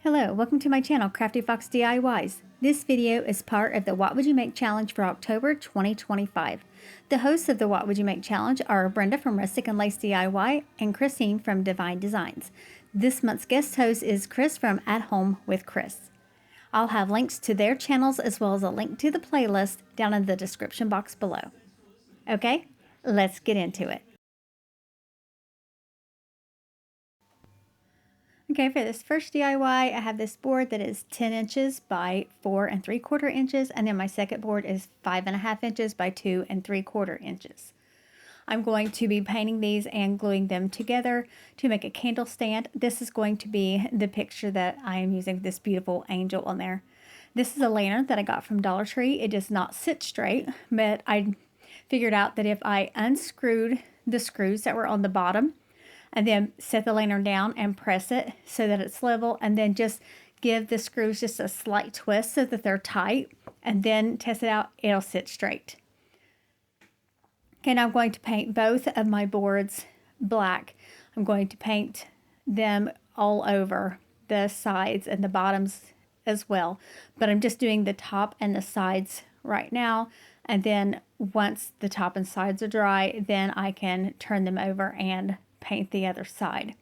Hello, welcome to my channel, Crafty Fox DIYs. This video is part of the What Would You Make Challenge for October 2025. The hosts of the What Would You Make Challenge are Brenda from Rustic and Lace DIY and Christine from Divine Designs. This month's guest host is Cris from At Home with Cris. I'll have links to their channels as well as a link to the playlist down in the description box below. Okay, let's get into it. Okay, for this first DIY, I have this board that is 10 inches by 4 3/4 inches, and then my second board is 5.5 inches by 2 3/4 inches. I'm going to be painting these and gluing them together to make a candle stand. This is going to be the picture that I am using, this beautiful angel on there. This is a lantern that I got from Dollar Tree. It does not sit straight, but I figured out that if I unscrewed the screws that were on the bottom, and then set the lantern down and press it so that it's level, and then just give the screws just a slight twist so that they're tight, and then test it out, it'll sit straight. Okay, now I'm going to paint both of my boards black. I'm going to paint them all over the sides and the bottoms as well, but I'm just doing the top and the sides right now, and then once the top and sides are dry, then I can turn them over and paint the other side.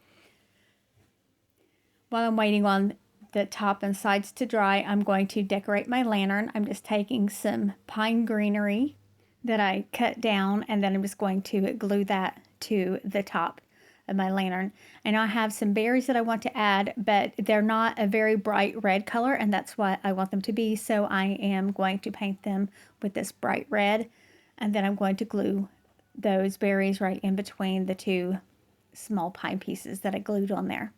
While I'm waiting on the top and sides to dry, I'm going to decorate my lantern. I'm just taking some pine greenery that I cut down, and then I'm just going to glue that to the top of my lantern. And I have some berries that I want to add, but they're not a very bright red color, and that's what I want them to be, so I am going to paint them with this bright red, and then I'm going to glue those berries right in between the two small pine pieces that I glued on there.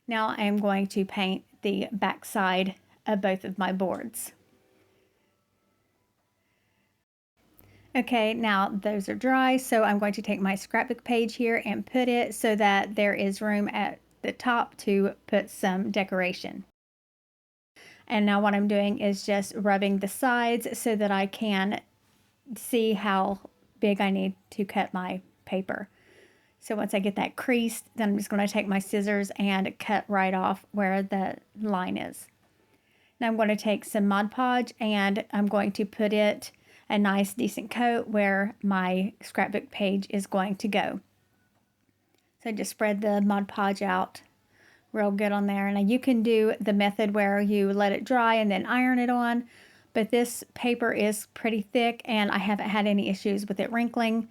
Now I am going to paint the back side of both of my boards. Okay, now those are dry, so I'm going to take my scrapbook page here and put it so that there is room at the top to put some decoration. And now what I'm doing is just rubbing the sides so that I can see how big I need to cut my paper. So once I get that creased, then I'm just going to take my scissors and cut right off where the line is. Now I'm going to take some Mod Podge and I'm going to put it a nice decent coat where my scrapbook page is going to go. So just spread the Mod Podge out real good on there. Now you can do the method where you let it dry and then iron it on, but this paper is pretty thick and I haven't had any issues with it wrinkling.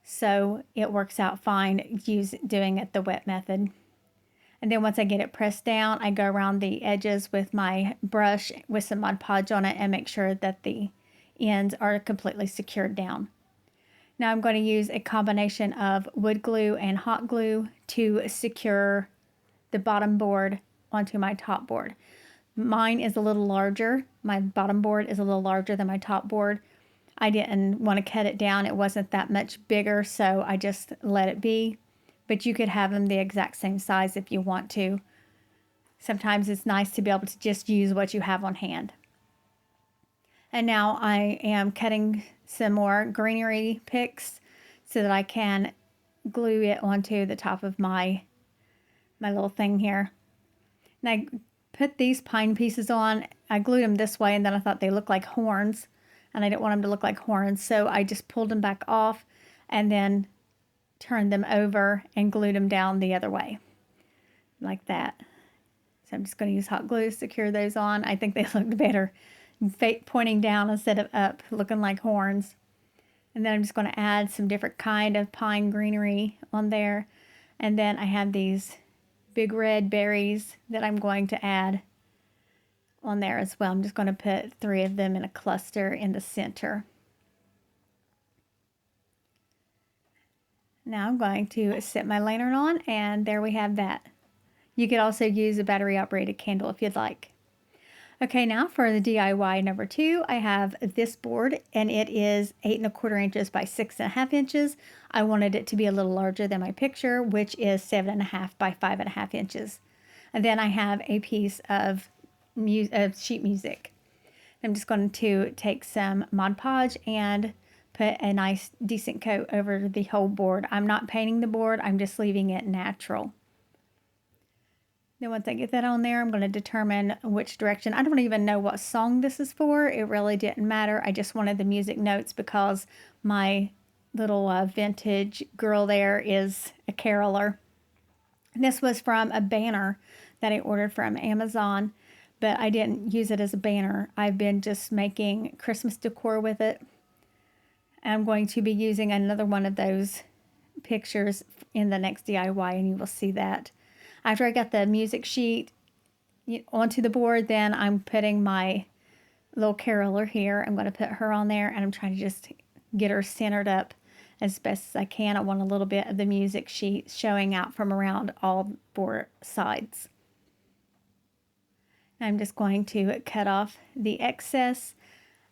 So it works out fine doing it the wet method. And then once I get it pressed down, I go around the edges with my brush with some Mod Podge on it and make sure that the ends are completely secured down. Now I'm going to use a combination of wood glue and hot glue to secure the bottom board onto my top board. Mine is a little larger. My bottom board is a little larger than my top board. I didn't want to cut it down. It wasn't that much bigger, so I just let it be. But you could have them the exact same size if you want to. Sometimes it's nice to be able to just use what you have on hand. And now I am cutting some more greenery picks so that I can glue it onto the top of my little thing here. And I put these pine pieces on. I glued them this way, and then I thought they looked like horns. And I didn't want them to look like horns, so I just pulled them back off and then turned them over and glued them down the other way, like that. So I'm just going to use hot glue to secure those on. I think they look better pointing down instead of up, looking like horns. And then I'm just going to add some different kind of pine greenery on there. And then I have these big red berries that I'm going to add on there as well. I'm just going to put 3 of them in a cluster in the center. Now I'm going to set my lantern on, and there we have that. You could also use a battery operated candle if you'd like. Okay, now for the DIY number 2, I have this board, and it is 8 1/4 inches by 6.5 inches. I wanted it to be a little larger than my picture, which is 7.5 by 5.5 inches. And then I have a piece of sheet music. I'm just going to take some Mod Podge and put a nice decent coat over the whole board. I'm not painting the board, I'm just leaving it natural. Then once I get that on there, I'm going to determine which direction. I don't even know what song this is for. It really didn't matter. I just wanted the music notes because my little vintage girl there is a caroler. And this was from a banner that I ordered from Amazon, but I didn't use it as a banner. I've been just making Christmas decor with it. I'm going to be using another one of those pictures in the next DIY, and you will see that. After I got the music sheet onto the board, then I'm putting my little caroler here. I'm going to put her on there, and I'm trying to just get her centered up as best as I can. I want a little bit of the music sheet showing out from around all four sides. I'm just going to cut off the excess,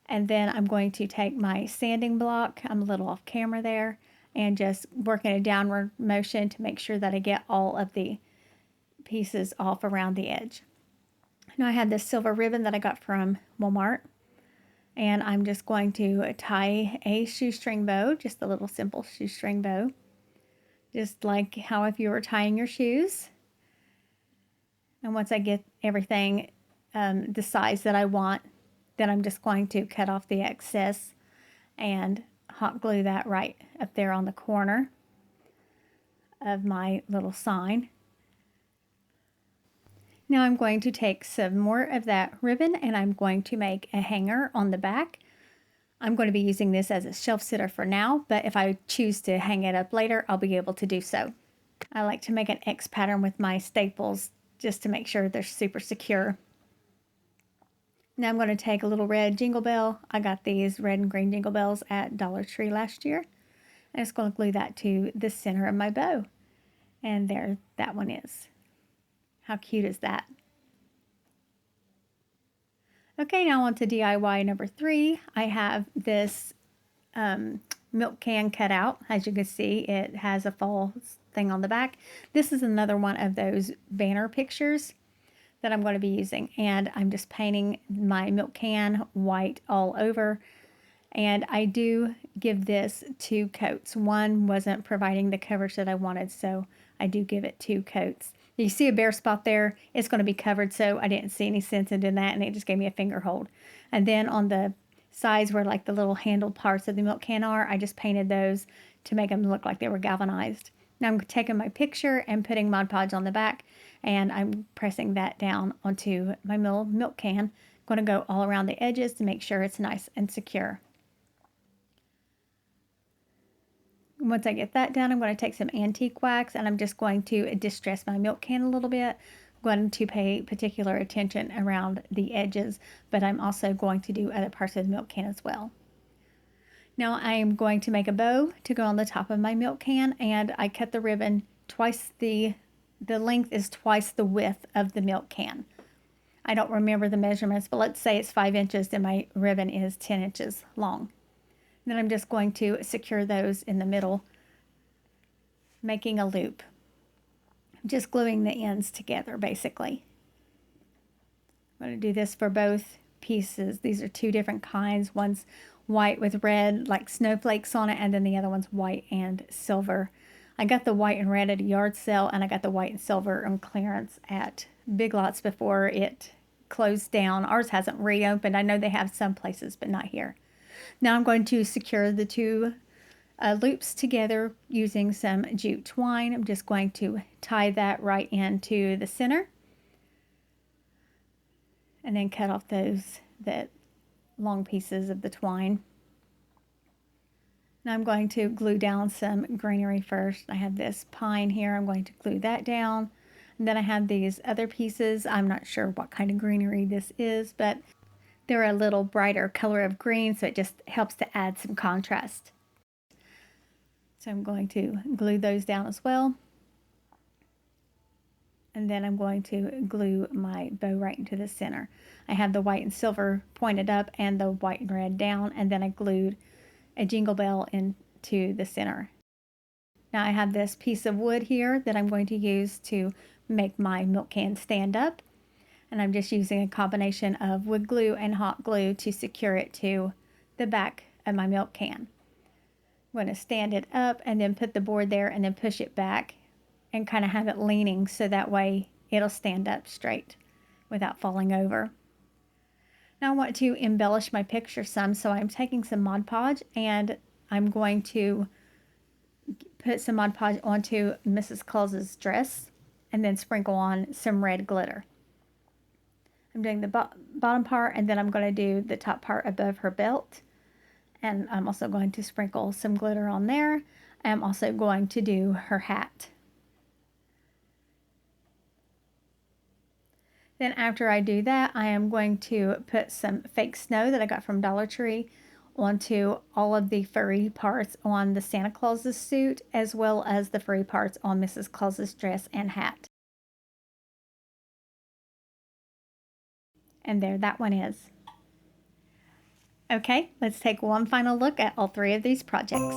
and then I'm going to take my sanding block, I'm a little off camera there, and just work in a downward motion to make sure that I get all of the pieces off around the edge. Now I had this silver ribbon that I got from Walmart, and I'm just going to tie a shoestring bow, just a little simple shoestring bow, just like how if you were tying your shoes. And once I get everything the size that I want, then I'm just going to cut off the excess and hot glue that right up there on the corner of my little sign. Now I'm going to take some more of that ribbon, and I'm going to make a hanger on the back. I'm going to be using this as a shelf sitter for now, but if I choose to hang it up later, I'll be able to do so. I like to make an X pattern with my staples just to make sure they're super secure. Now I'm going to take a little red jingle bell. I got these red and green jingle bells at Dollar Tree last year. I'm just going to glue that to the center of my bow. And there that one is. How cute is that? Okay, now on to DIY number 3. I have this milk can cut out. As you can see, it has a fall thing on the back. This is another one of those banner pictures that I'm going to be using, and I'm just painting my milk can white all over. And I do give this 2 coats. One wasn't providing the coverage that I wanted, so I do give it 2 coats. You see a bare spot there, it's going to be covered, so I didn't see any sense in doing that, and it just gave me a finger hold. And then on the sides where like the little handled parts of the milk can are, I just painted those to make them look like they were galvanized. Now I'm taking my picture and putting Mod Podge on the back, and I'm pressing that down onto my milk can. I'm going to go all around the edges to make sure it's nice and secure. Once I get that done, I'm going to take some antique wax, and I'm just going to distress my milk can a little bit. I'm going to pay particular attention around the edges, but I'm also going to do other parts of the milk can as well. Now I am going to make a bow to go on the top of my milk can, and I cut the ribbon twice. The length is twice the width of the milk can. I don't remember the measurements, but let's say it's 5 inches and my ribbon is 10 inches long. Then I'm just going to secure those in the middle, making a loop. Just gluing the ends together, basically. I'm going to do this for both pieces. These are 2 different kinds. One's white with red, like snowflakes on it, and then the other one's white and silver. I got the white and red at a yard sale, and I got the white and silver on clearance at Big Lots before it closed down. Ours hasn't reopened. I know they have some places, but not here. Now I'm going to secure the 2 loops together using some jute twine. I'm just going to tie that right into the center, and then cut off the long pieces of the twine. Now I'm going to glue down some greenery first. I have this pine here. I'm going to glue that down. And then I have these other pieces. I'm not sure what kind of greenery this is, but they're a little brighter color of green, so it just helps to add some contrast. So I'm going to glue those down as well. And then I'm going to glue my bow right into the center. I have the white and silver pointed up and the white and red down, and then I glued a jingle bell into the center. Now I have this piece of wood here that I'm going to use to make my milk can stand up. And I'm just using a combination of wood glue and hot glue to secure it to the back of my milk can. I'm going to stand it up and then put the board there and then push it back and kind of have it leaning so that way it'll stand up straight without falling over. Now I want to embellish my picture some, so I'm taking some Mod Podge and I'm going to put some Mod Podge onto Mrs. Claus's dress and then sprinkle on some red glitter. I'm doing the bottom part, and then I'm going to do the top part above her belt. And I'm also going to sprinkle some glitter on there. I'm also going to do her hat. Then after I do that, I am going to put some fake snow that I got from Dollar Tree onto all of the furry parts on the Santa Claus's suit, as well as the furry parts on Mrs. Claus's dress and hat. And there that one is. Okay, let's take one final look at all three of these projects.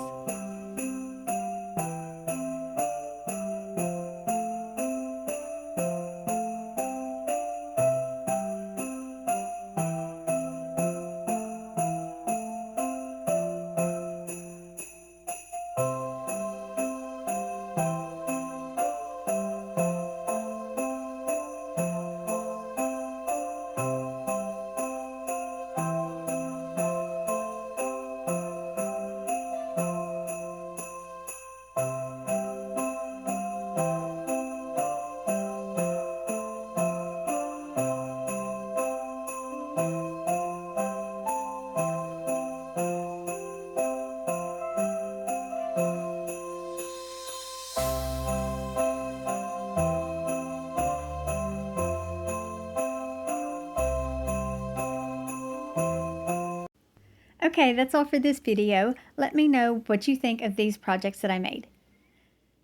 Okay, that's all for this video. Let me know what you think of these projects that I made.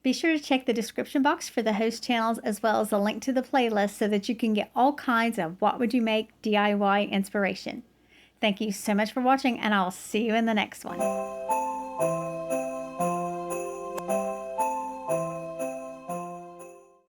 Be sure to check the description box for the host channels as well as a link to the playlist so that you can get all kinds of What Would You Make DIY inspiration. Thank you so much for watching, and I'll see you in the next one.